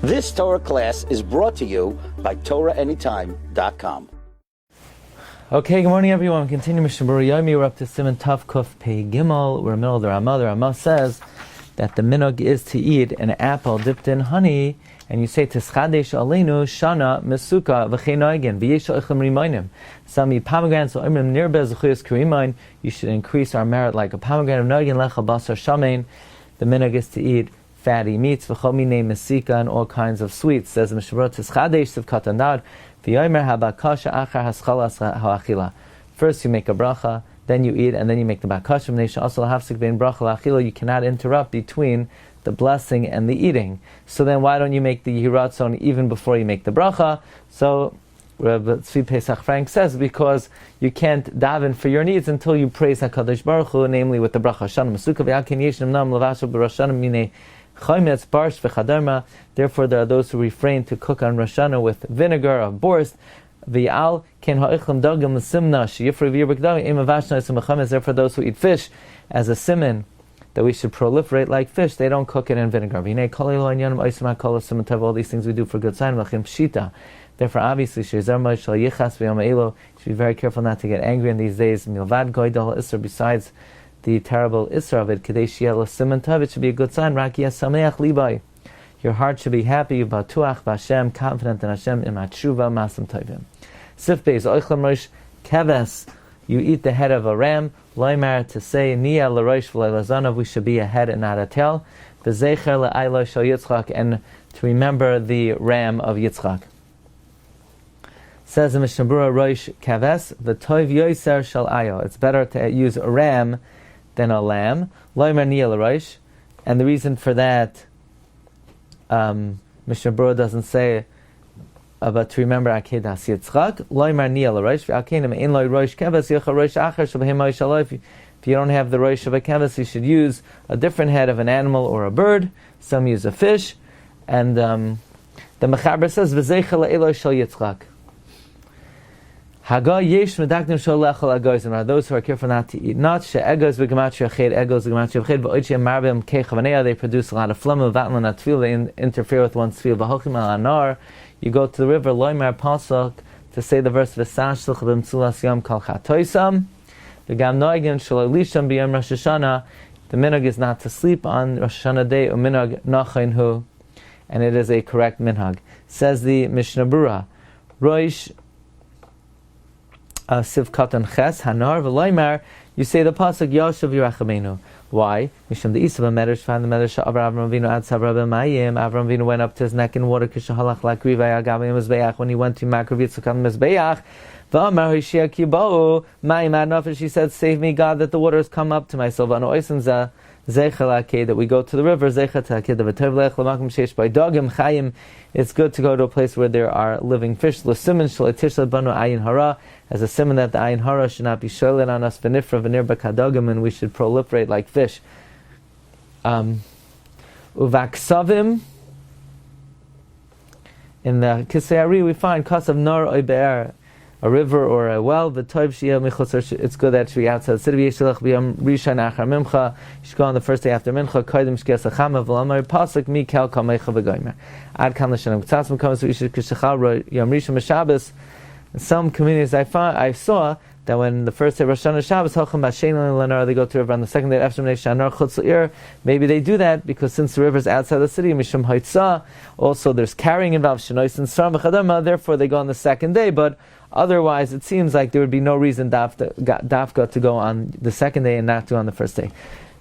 This Torah class is brought to you by TorahAnytime.com. Okay, good morning everyone. Continue Mishna Yomi. We're up to Siman Tav Kuf Pei Gimel. We're in the middle of the Ramah. The Ramah says that the minhag is to eat an apple dipped in honey, and you say Tischadesh Aleinu Shana Mesuka V'cheinoigen V'yesha Echem Rimoinim. Some eat pomegranates, so Imrim Nirbe Zechuyas Kirimain. You should increase our merit like a pomegranate of Noigen Lecha Basar Shamein. The minhag is to eat fatty meats, V'chomine Mesika, and all kinds of sweets. Says the Mishnah Tischadesh Sivkat Andad V'yomer Habakasha Achar Haschalas Ha'achila. First you make a bracha, then you eat, and then you make the bakasha. You cannot interrupt between the blessing and the eating. So then why don't you make the yiratzon even before you make the bracha? So Rabbi Tzvi Pesach Frank says because you can't daven for your needs until you praise HaKadosh Baruch Hu, namely with the bracha. Therefore there are those who refrain to cook on Rosh Hashanah with vinegar of borst. Therefore those who eat fish as a siman, that we should proliferate like fish, they don't cook it in vinegar. All these things we do for good sign. Therefore obviously you should be very careful not to get angry in these days. Besides the terrible isra of it, it should be a good sign. Your heart should be happy, confident in Hashem, Sif Beis Oichlem Rosh Keves, you eat the head of a ram. Loimar, to say Nia LaRosh V'Leilazanav, we should be a head and not a tail. V'Zecher LeAilo Shal Yitzchak, and to remember the ram of Yitzchak. Says the Mishnah Berura Rosh Keves, V'Toiv Yoiser Shal Ayo. It's better to use a ram than a lamb. Loimar Nia LaRosh, and the reason for that, Mishnah Berura doesn't say. But to remember Akedas Yitzchak, Loimar Nia LaRosh, V'Akenim Ein Loi Rosh Keves Yecha Rosh Acher Shabheim Oishaloy. If you don't have the Rosh of a Keves, you should use a different head of an animal or a bird. Some use a fish, and the Mechaber says V'Zeicha LeEloi Shal Yitzchak. Haga Yesh Medaknim Shal Lechol Agoizim are those who are careful not to eat nuts. She'egos v'gematria ched, egos v'gematria ched, v'oichim marbim kechavanea. They produce a lot of phlegm, v'atlan atfil. They interfere with one's tefillah. V'hochim al anar. You go to the river, Loimar Pasuk, to say the verse, V'sashluch b'mtzulas yom kal chatoisam, v'gam noigin shalolisham b'yom Rosh Hashanah. The minhag is not to sleep on Rosh Hashanah day, u'minhag nachain hu, and it is a correct minhag. Says the Mishnah Berura, Rosh Sivkat and Ches, Hanar, V'loimar, you say the Pasuk, Yoshev Yerachamenu. Why? Misham the Isav Medrash found the Medrash of Avram Avinu ad Savrab Mayim. Avram Avinu went up to his neck in water. Kishahalach lakrivay agavim mizbeach. When he went to Makriv Yitzchak on mizbeach, v'amar hishia kibau mayim ad nafesh. He said, "Save me, God, that the waters come up to myself." Ano oisin za zeicha that we go to the river. Zeicha taked the v'tov lech l'makom sheish by dogim chayim. It's good to go to a place where there are living fish. L'simin shalatish banu ayin hara. As a simon that the ayin hara should not be sholen on us v'nifra v'nirba kadogim, and we should proliferate like fish. Uvaksavim, in the Kisei Ari we find kasav nar oy be'er, a river or a well. V'toiv shiyah michutzer, it's good that it should be outside the city. V'yishalach b'yom rishan achar mincha, you should go on the first day after mincha. Kodim shkias achama v'lamar pasuk mi kel kamecha v'goymer ad kan l'shanim k'tzatzim comes to ishit k'shachal yom rishon m'shabbos. In some communities I saw that when the first day of Rosh Hashanah Shabbos, Hochem Bashein Lenar, they go to the river on the second day after Shanar Chutz L'ir. Maybe they do that because since the river is outside the city, Mishum Haitzah, also there's carrying involved, Shenois and Sram V'chadama, therefore they go on the second day, but otherwise it seems like there would be no reason dafka to go on the second day and not to on the first day.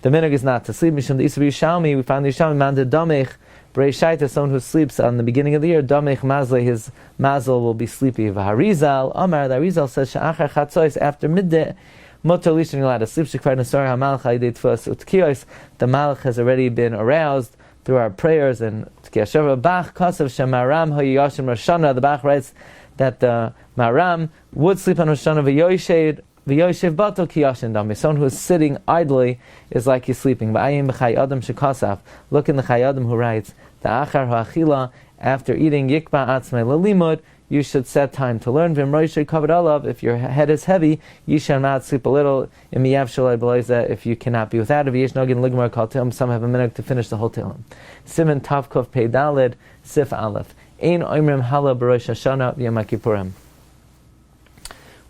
The minhag is not to sleep. Mishum the Isra Yishalmi, we found the Yishalmi, Manda Damech, Breishaita, someone who sleeps on the beginning of the year, Damech Mazle, his mazel will be sleepy. V'harizal, Amar, the Harizal says, Sha'achar Chatzois, after midday, Motor Lishan, you're allowed to sleep. Shekvar Nasar HaMalach, Ha'idei Tfus Utkiyos, the Malach has already been aroused through our prayers, and Tkiyah Sheva, Bach, Kasav, Shemaram, Ha'yashim Roshana, the Bach writes that the Maram would sleep on Roshana, V'yoshev bato kiyashin dami. Someone who is sitting idly is like he's sleeping. V'ayim b'chay adam shekasaf. Look in the Chay Adam who writes, Ta'achar ha'achila, after eating yikba atzmei l'limud, you should set time to learn. If your head is heavy, you shall not sleep a little. If you cannot be without it, some have a minute to finish the whole Tehillim. Siman Tavkov Pei Daled Sif Aleph. Ein Oimrim Hala B'Rosh Hashanah V'Yom Kippurim.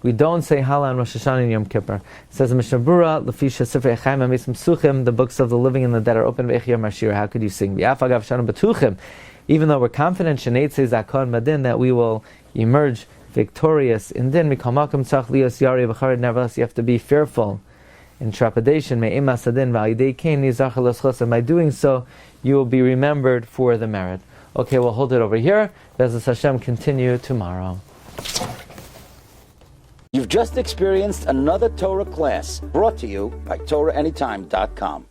We don't say Hala on Rosh Hashanah and Yom Kippur. It says in Mishna Berura, Lefisha Sifrei Chaim HaMeisim Psuchim, the books of the living and the dead are open. V'Echiyam Shiur. How could you sing? V'Afagav Shana B'Tuchim. Even though we're confident, Sheneitzei Zakon Madin, that we will emerge victorious in Din, Mikamakam Tzach Lios Yari V'Chared. Nevertheless, you have to be fearful in trepidation. Me'im Asadin V'Ayidei Kein Nizach L'Schos. And by doing so, you will be remembered for the merit. Okay, we'll hold it over here. Be'ezus Hashem, continue tomorrow. You've just experienced another Torah class brought to you by TorahAnytime.com.